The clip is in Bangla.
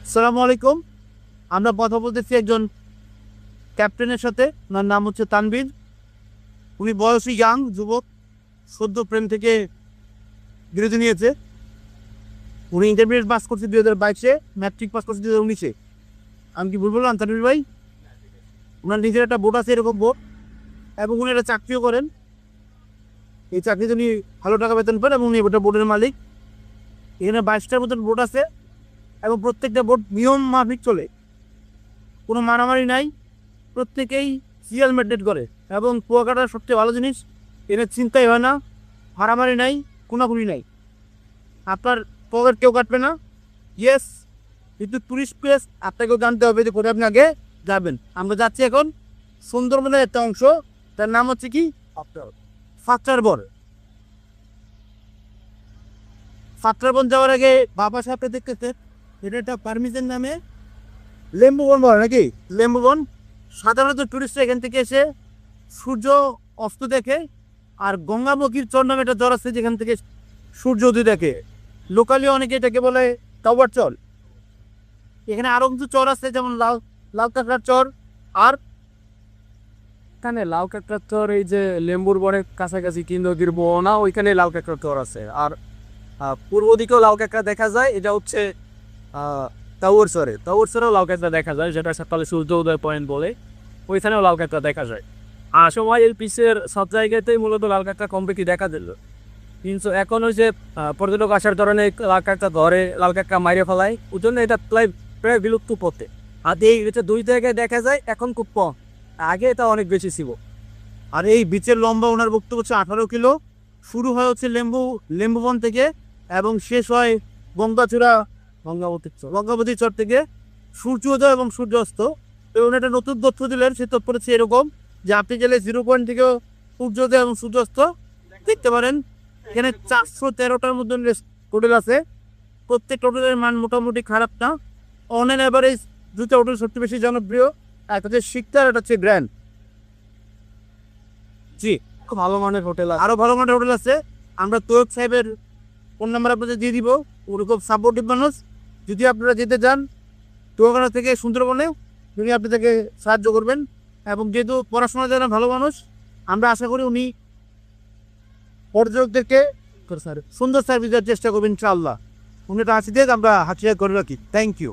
আসসালামু আলাইকুম। আমরা কথা বলতেছি একজন ক্যাপ্টেনের সাথে। ওনার নাম হচ্ছে তানভীর। উনি বয়সী ইয়াং যুবক, সদ্য প্রেম থেকে বিরতি নিয়েছে। উনি ইন্টারমিডিয়েট পাস করছে 2022-এ, ম্যাট্রিক পাস করছে 2019-এ। আমি কি ভুল বললাম তানভীর ভাই? ওনার নিজের একটা বোর্ড আছে, এরকম বোর্ড, এবং উনি একটা চাকরিও করেন। এই চাকরিতে উনি ভালো টাকা বেতন পান এবং উনি ওটা বোর্ডের মালিক। এখানে 22টার মতন বোর্ড আছে এবং প্রত্যেকটা বোর্ড নিয়ম মাফিক চলে, কোনো মারামারি নাই। প্রত্যেকেই সিরিয়াল মেনটেন করে এবং কুয়াকাটার সবচেয়ে ভালো জিনিস, এর চিন্তাই হয় না, মারামারি নাই, খুনাখুনি নাই, আপনার পকেট কেউ কাটবে না। ইয়েস, কিন্তু টুরিস্ট প্লেস আপনাকেও জানতে হবে যে কোথায় আপনি আগে যাবেন। আমরা যাচ্ছি এখন সুন্দরবনের একটা অংশ, তার নাম হচ্ছে কি ফাত্রারবন। ফাত্রারবন যাওয়ার আগে বাবা সাহেবকে দেখতেছে, এটা একটা পারমিশন নামে লেম্বুবন বলে নাকি, লেম্বুবন। সাধারণত টুরিস্টরা এখান থেকে এসে সূর্য অস্ত দেখে, আর গঙ্গামুখীর চর নামে একটা চর আছে যেখান থেকে সূর্য উদয় দেখে। লোকালি অনেকে এটাকে বলে টাওয়ার চর। এখানে আরও কিছু চর আছে, যেমন লাল কাঁকড়ার চর। আর এখানে লাউ কাঁকড়ার চর এই যে লেম্বুর বনের কাছাকাছি কি নদীর মোহনা, ওইখানে লাউ কাঁকড়ার চর আছে। আর পূর্ব দিকেও লাউ কাঁকড়া দেখা যায়, এটা হচ্ছে তাওর চরেও লাউ কাঁকড়া দেখা যায়, যেটা সকালে সূর্য উদয় পয়েন্ট বলে, ওইখানেও লাউ কাঁকড়া দেখা যায়। আর সময় এর পিছের সব জায়গাতেই মূলত লাল কাঁকড়া কম বেশি দেখা দিল, কিন্তু এখন ওই যে পর্যটক আসার ধরনে লাল কাঁকড়া ধরে, লাল কাঁকড়া মাইরে ফেলায়, ওই জন্য এটা প্রায় বিলুপ্ত পথে। আর এই এটা দুই জায়গায় দেখা যায়, এখন খুব কম, আগে এটা অনেক বেশি ছিল। আর এই বিচের লম্বা ওনার বক্তব্য হচ্ছে 18 কিলো। শুরু হয় হচ্ছে লেম্বুবন থেকে এবং শেষ হয় গঙ্গাচূড়া গঙ্গাবতী চর থেকে। সূর্যোদয় এবং সূর্যাস্ত, এবং একটা নতুন তথ্য দিলেন। সে তথ্য হচ্ছে এরকম যে আপনি গেলে 0 পয়েন্ট থেকেও সূর্যোদয় এবং সূর্যাস্ত দেখতে পারেন। এখানে 413টার মতন হোটেল আছে। প্রত্যেক হোটেলের মান মোটামুটি খারাপ না, অন অ্যান অ্যাভারেজ। দুটো হোটেল সবচেয়ে বেশি জনপ্রিয়, একটা হচ্ছে শিকদার, একটা হচ্ছে গ্র্যান্ড। জি, খুব ভালো মানের হোটেল আছে। আরও ভালো মানের হোটেল আছে। আমরা তৈয়ব সাহেবের ফোন নাম্বার আপনাদের দিয়ে দিব। উনি খুব সাপোর্টিভ মানুষ। যদি আপনারা যেতে চান কুয়াকাটা থেকে সুন্দরবনে, উনি আপনাদেরকে সাহায্য করবেন। এবং যেহেতু পড়াশোনা জানা ভালো মানুষ, আমরা আশা করি উনি পর্যটকদেরকে সুন্দর সার্ভিস দেওয়ার চেষ্টা করবেন ইনশাআল্লাহ। উনি একটা হাসি দিয়ে আমরা হাসিয়া করে রাখি। Thank you.